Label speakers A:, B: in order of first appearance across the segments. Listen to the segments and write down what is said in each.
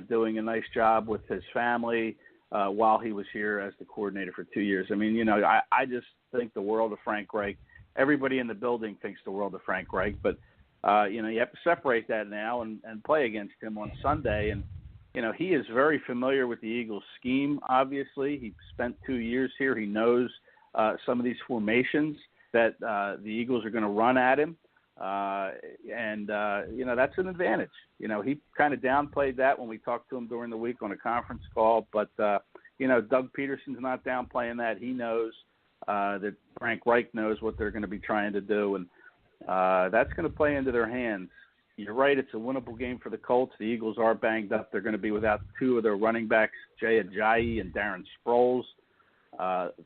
A: doing a nice job with his family while he was here as the coordinator for 2 years. I mean, I just think the world of Frank Reich. Everybody in the building thinks the world of Frank Reich, but, you have to separate that now and play against him on Sunday. And, he is very familiar with the Eagles' scheme, obviously. He spent 2 years here. He knows some of these formations that the Eagles are going to run at him. That's an advantage. He kind of downplayed that when we talked to him during the week on a conference call. But, Doug Peterson's not downplaying that. He knows that Frank Reich knows what they're going to be trying to do. And that's going to play into their hands. You're right. It's a winnable game for the Colts. The Eagles are banged up. They're going to be without two of their running backs, Jay Ajayi and Darren Sproles.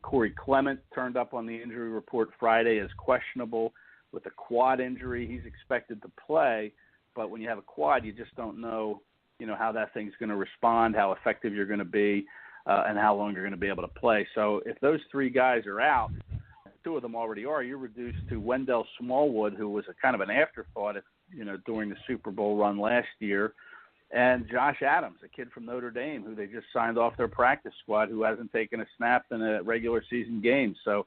A: Corey Clement turned up on the injury report Friday as questionable with a quad injury. He's expected to play, but when you have a quad, you just don't know, how that thing's going to respond, how effective you're going to be, and how long you're going to be able to play. So if those three guys are out, two of them already are, you're reduced to Wendell Smallwood, who was a kind of an afterthought, during the Super Bowl run last year, and Josh Adams, a kid from Notre Dame, who they just signed off their practice squad, who hasn't taken a snap in a regular season game. So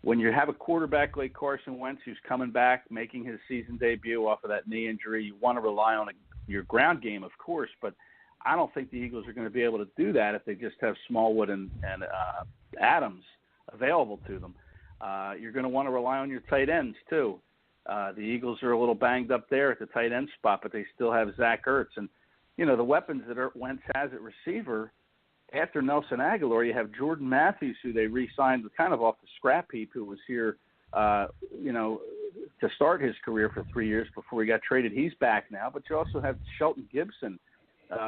A: when you have a quarterback like Carson Wentz, who's coming back, making his season debut off of that knee injury, you want to rely on your ground game, of course, but I don't think the Eagles are going to be able to do that if they just have Smallwood and Adams available to them. You're going to want to rely on your tight ends, too. The Eagles are a little banged up there at the tight end spot, but they still have Zach Ertz. And, the weapons that Wentz has at receiver, after Nelson Aguilar, you have Jordan Matthews, who they re-signed kind of off the scrap heap, who was here, to start his career for 3 years before he got traded. He's back now. But you also have Shelton Gibson,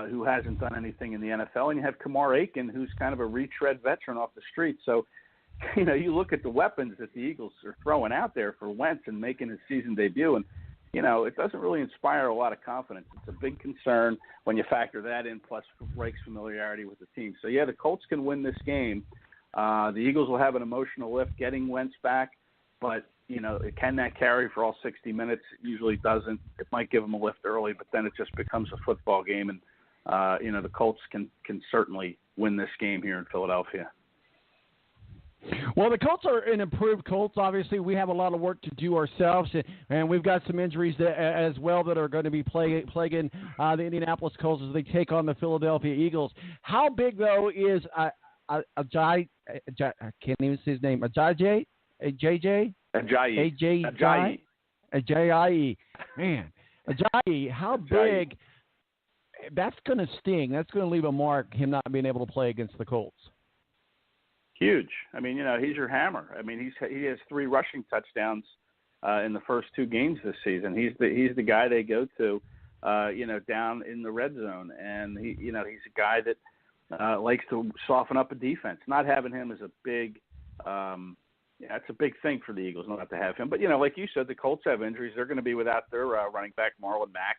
A: who hasn't done anything in the NFL. And you have Kamar Aiken, who's kind of a retread veteran off the street. So, you look at the weapons that the Eagles are throwing out there for Wentz and making his season debut, and, it doesn't really inspire a lot of confidence. It's a big concern when you factor that in, plus Reich's familiarity with the team. So, the Colts can win this game. The Eagles will have an emotional lift getting Wentz back, but, can that carry for all 60 minutes? It usually doesn't. It might give them a lift early, but then it just becomes a football game, and, the Colts can certainly win this game here in Philadelphia.
B: Well, the Colts are an improved Colts. Obviously, we have a lot of work to do ourselves, and we've got some injuries as well that are going to be plaguing the Indianapolis Colts as they take on the Philadelphia Eagles. How big, though, is Ajayi? I can't even say his name. Ajayi? Ajayi. Man, Ajayi, how big? That's going to sting. That's going to leave a mark, him not being able to play against the Colts.
A: Huge. I mean, he's your hammer. I mean, he has 3 rushing touchdowns in the first 2 games this season. He's the guy they go to, down in the red zone, and he's a guy that likes to soften up a defense. Not having him is a big, it's a big thing for the Eagles not to have him. But like you said, the Colts have injuries. They're going to be without their running back Marlon Mack.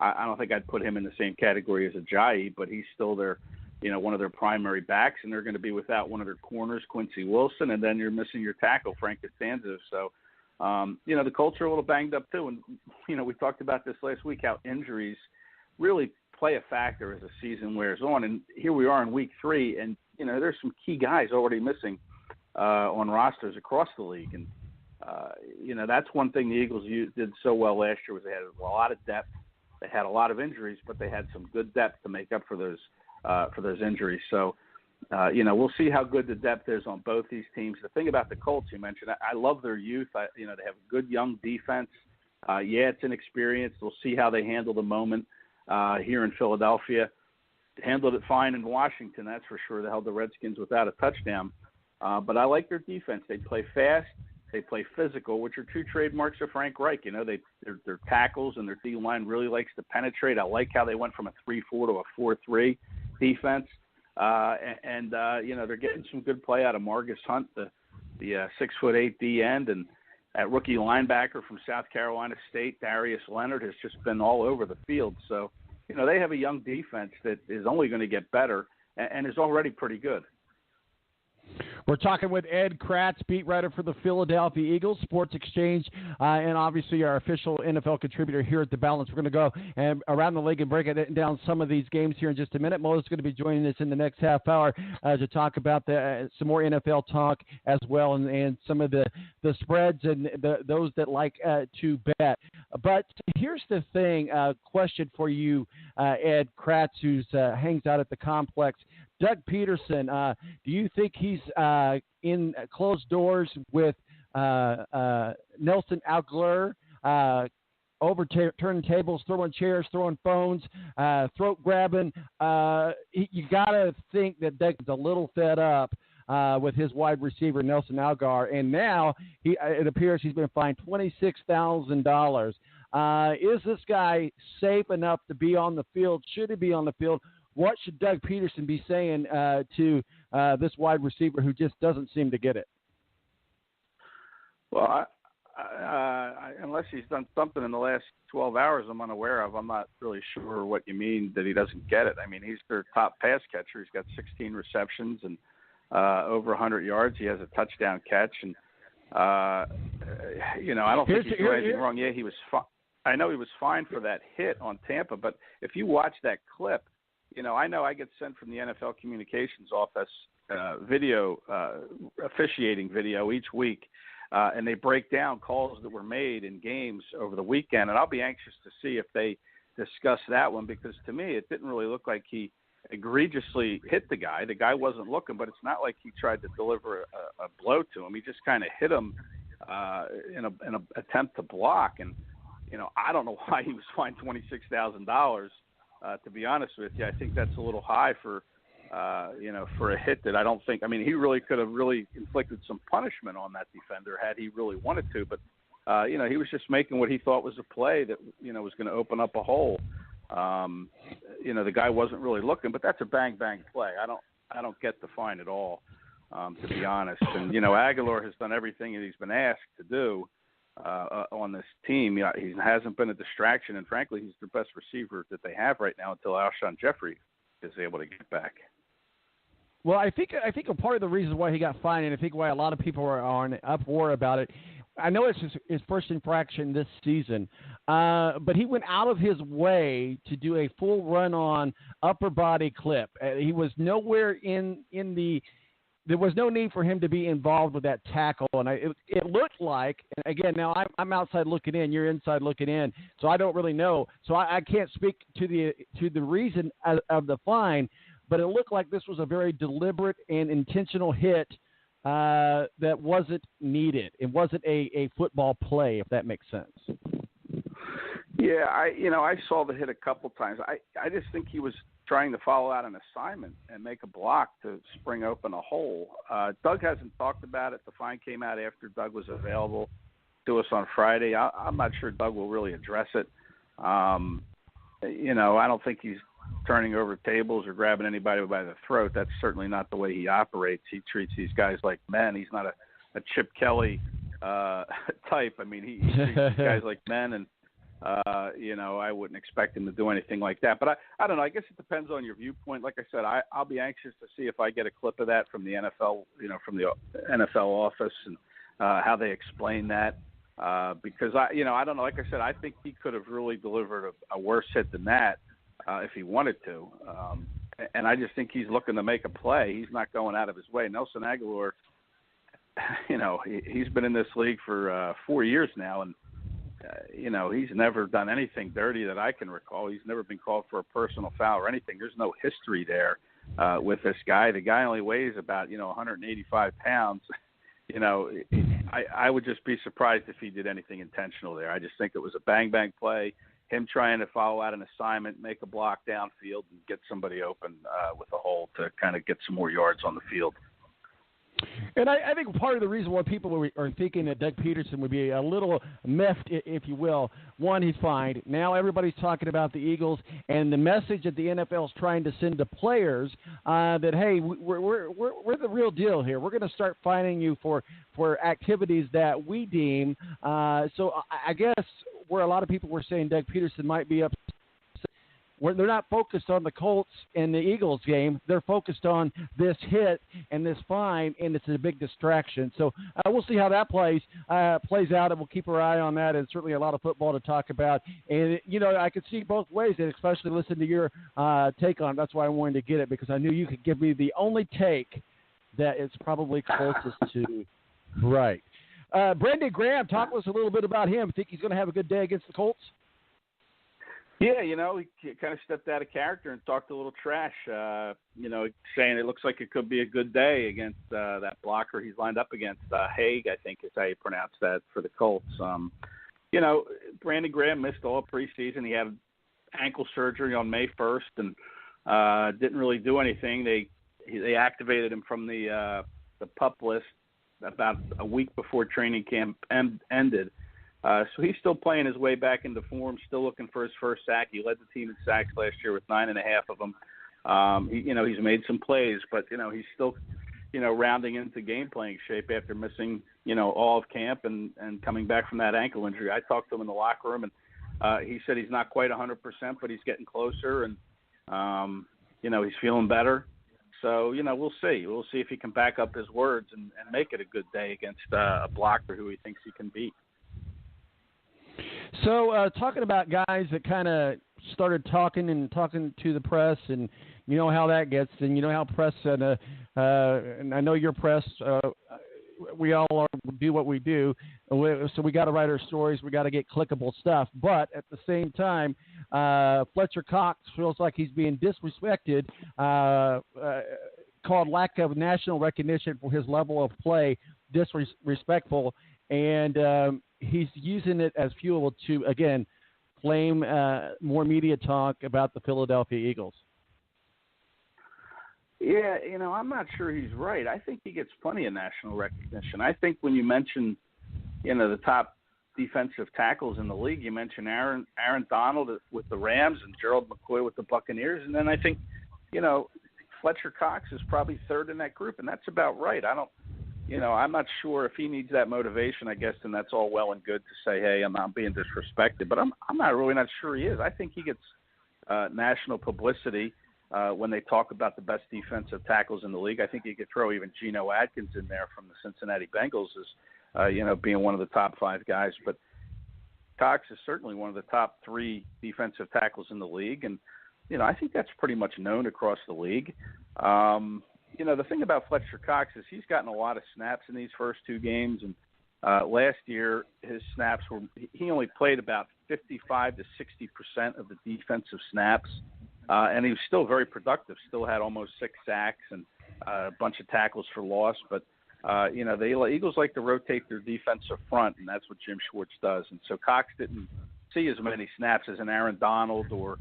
A: I don't think I'd put him in the same category as Ajayi, but he's still their one of their primary backs, and they're going to be without one of their corners, Quincy Wilson, and then you're missing your tackle, Frank Costanzo. So, the Colts are a little banged up too. And, we talked about this last week, how injuries really play a factor as the season wears on. And here we are in week 3, and, there's some key guys already missing on rosters across the league. And, that's one thing the Eagles did so well last year was they had a lot of depth. They had a lot of injuries, but they had some good depth to make up for those injuries. So, we'll see how good the depth is on both these teams. The thing about the Colts you mentioned, I love their youth. They have a good young defense. It's inexperienced. We'll see how they handle the moment here in Philadelphia. Handled it fine in Washington, that's for sure. They held the Redskins without a touchdown. But I like their defense. They play fast. They play physical, which are 2 trademarks of Frank Reich. Their tackles and their D-line really likes to penetrate. I like how they went from a 3-4 to a 4-3 defense. They're getting some good play out of Margus Hunt, the 6'8" D end, and that rookie linebacker from South Carolina State, Darius Leonard, has just been all over the field. So, they have a young defense that is only going to get better and is already pretty good.
B: We're talking with ed-kracz, beat writer for the Philadelphia Eagles, Sports Exchange, and obviously our official NFL contributor here at The Balance. We're going to go and around the league and break it down some of these games here in just a minute. Mo's going to be joining us in the next half hour to talk about some more NFL talk as well, and some of the spreads and those that like to bet. But here's the thing, question for you, ed-kracz, who hangs out at the complex. Doug Peterson, do you think he's in closed doors with Nelson Aguilar, overturning tables, throwing chairs, throwing phones, throat grabbing? You got to think that Doug's a little fed up with his wide receiver, Nelson Aguilar, and now it appears he's been fined $26,000. Is this guy safe enough to be on the field? Should he be on the field? What should Doug Peterson be saying to this wide receiver who just doesn't seem to get it?
A: Well, unless he's done something in the last 12 hours I'm unaware of, I'm not really sure what you mean that he doesn't get it. I mean, he's their top pass catcher. He's got 16 receptions and over 100 yards. He has a touchdown catch. And, I don't think he's doing anything wrong. Yeah, he was I know he was fined for that hit on Tampa, but if you watch that clip, I know I get sent from the NFL communications office officiating video each week, and they break down calls that were made in games over the weekend, and I'll be anxious to see if they discuss that one, because to me it didn't really look like he egregiously hit the guy. The guy wasn't looking, but it's not like he tried to deliver a blow to him. He just kind of hit him in an attempt to block, and I don't know why he was fined $26,000. To be honest with you, I think that's a little high for a hit that I don't think. I mean, he really could have really inflicted some punishment on that defender had he really wanted to. But he was just making what he thought was a play that was going to open up a hole. The guy wasn't really looking, but that's a bang play. I don't get the fine at all, to be honest. And Aguilar has done everything that he's been asked to do on this team. He hasn't been a distraction, and frankly, he's the best receiver that they have right now until Alshon Jeffrey is able to get back.
B: Well, I think a part of the reason why he got fined, and I think why a lot of people are in uproar about it, I know it's his first infraction this season, but he went out of his way to do a full run-on upper body clip. He was nowhere in the. There was no need for him to be involved with that tackle, and it looked like. And again, now I'm outside looking in, you're inside looking in, so I don't really know. So I can't speak to the reason of the fine, but it looked like this was a very deliberate and intentional hit that wasn't needed. It wasn't a football play, if that makes sense.
A: Yeah, I saw the hit a couple times. I just think he was trying to follow out an assignment and make a block to spring open a hole. Doug hasn't talked about it. The fine came out after Doug was available to us on Friday. I'm not sure Doug will really address it. I don't think he's turning over tables or grabbing anybody by the throat. That's certainly not the way he operates. He treats these guys like men. He's not a Chip Kelly type. I mean, he treats these guys like men, and I wouldn't expect him to do anything like that. But I don't know. I guess it depends on your viewpoint. Like I said, I'll be anxious to see if I get a clip of that from the NFL, from the NFL office, and how they explain that. Because I don't know. Like I said, I think he could have really delivered a worse hit than that if he wanted to. And I just think he's looking to make a play. He's not going out of his way. Nelson Aguilar, he's been in this league for 4 years now, and he's never done anything dirty that I can recall. He's never been called for a personal foul or anything. There's no history there with this guy. The guy only weighs about 185 pounds. I would just be surprised if he did anything intentional there. I just think it was a bang play, him trying to follow out an assignment, make a block downfield, and get somebody open with a hole to kind of get some more yards on the field.
B: And I think part of the reason why people are thinking that Doug Peterson would be a little miffed, if you will, one, he's fined. Now everybody's talking about the Eagles and the message that the NFL is trying to send to players that, hey, we're the real deal here. We're going to start fining you for activities that we deem. So I guess where a lot of people were saying Doug Peterson might be upset they're not focused on the Colts and the Eagles game. They're focused on this hit and this fine, and it's a big distraction. So we'll see how that plays out, and we'll keep our eye on that. And certainly a lot of football to talk about. And, I could see both ways, and especially listen to your take on it. That's why I wanted to get it, because I knew you could give me the only take that is probably closest to right. Brandon Graham, talk to us a little bit about him. Think he's going to have a good day against the Colts?
A: Yeah, he kind of stepped out of character and talked a little trash, saying it looks like it could be a good day against that blocker he's lined up against. Haig, I think is how you pronounce that, for the Colts. Brandon Graham missed all preseason. He had ankle surgery on May 1st and didn't really do anything. They activated him from the PUP list about a week before training camp ended. So he's still playing his way back into form, still looking for his first sack. He led the team in sacks last year with 9.5 of them. He's made some plays, but, he's still, rounding into game playing shape after missing, all of camp and coming back from that ankle injury. I talked to him in the locker room, and he said he's not quite 100%, but he's getting closer, and, he's feeling better. So, we'll see. We'll see if he can back up his words and make it a good day against a blocker who he thinks he can beat.
B: So, talking about guys that kind of started talking to the press, and you know how that gets, and you know how press and I know your press. We all do what we do, so we got to write our stories. We got to get clickable stuff. But at the same time, Fletcher Cox feels like he's being disrespected, called lack of national recognition for his level of play, disrespectful, and he's using it as fuel to, again, claim more media talk about the Philadelphia Eagles.
A: Yeah, I'm not sure he's right. I think he gets plenty of national recognition. I think when you mention, the top defensive tackles in the league, you mention Aaron Donald with the Rams and Gerald McCoy with the Buccaneers, and then I think, Fletcher Cox is probably third in that group, and that's about right. I'm not sure if he needs that motivation, I guess, and that's all well and good to say, hey, I'm not being disrespected, but I'm not sure he is. I think he gets national publicity when they talk about the best defensive tackles in the league. I think you could throw even Geno Atkins in there from the Cincinnati Bengals as, being one of the top 5 guys. But Cox is certainly one of the top 3 defensive tackles in the league, and, I think that's pretty much known across the league. The thing about Fletcher Cox is he's gotten a lot of snaps in these first 2 games, and last year his snaps he only played about 55 to 60% of the defensive snaps, and he was still very productive, still had almost 6 sacks and a bunch of tackles for loss. But, the Eagles like to rotate their defensive front, and that's what Jim Schwartz does. And so Cox didn't see as many snaps as an Aaron Donald or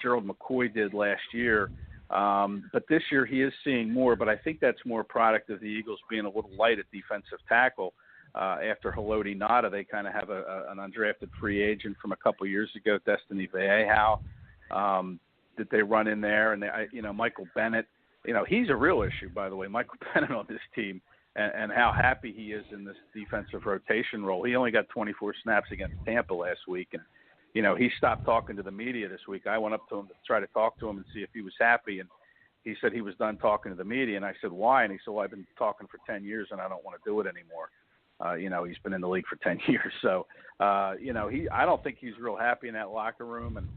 A: Gerald McCoy did last year. But this year he is seeing more, but I think that's more a product of the Eagles being a little light at defensive tackle. After Haloti Ngata, they kind of have an undrafted free agent from a couple years ago, Destiny Viejo, that they run in there. And, Michael Bennett, he's a real issue, by the way, Michael Bennett on this team, and how happy he is in this defensive rotation role. He only got 24 snaps against Tampa last week, and he stopped talking to the media this week. I went up to him to try to talk to him and see if he was happy, and he said he was done talking to the media. And I said, why? And he said, well, I've been talking for 10 years, and I don't want to do it anymore. He's been in the league for 10 years. So, I don't think he's real happy in that locker room. And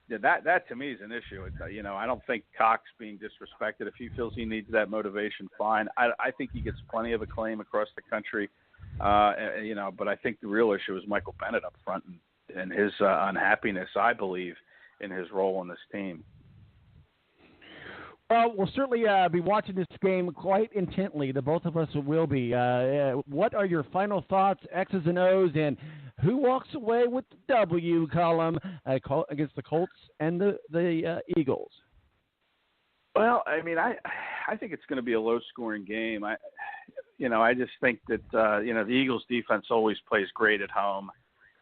A: that to me is an issue. I don't think Cox being disrespected. If he feels he needs that motivation, fine. I think he gets plenty of acclaim across the country. But I think the real issue is Michael Bennett up front and his unhappiness, I believe, in his role on this team.
B: Well, we'll certainly be watching this game quite intently. The both of us will be. What are your final thoughts, X's and O's, and who walks away with the W column against the Colts and the Eagles?
A: Well, I think it's going to be a low-scoring game. I just think that the Eagles' defense always plays great at home,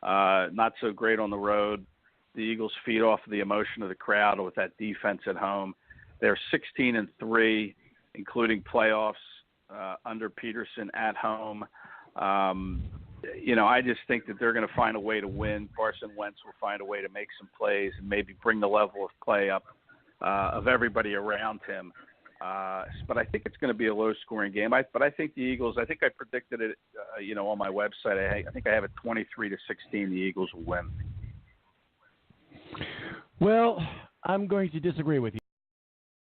A: not so great on the road. The Eagles feed off the emotion of the crowd with that defense at home. They're 16-3, including playoffs under Peterson at home. I just think that they're going to find a way to win. Carson Wentz will find a way to make some plays and maybe bring the level of play up of everybody around him. But I think it's going to be a low-scoring game. But I think the Eagles. I think I predicted it. On my website. I think I have it 23-16. The Eagles will win.
B: Well, I'm going to disagree with you.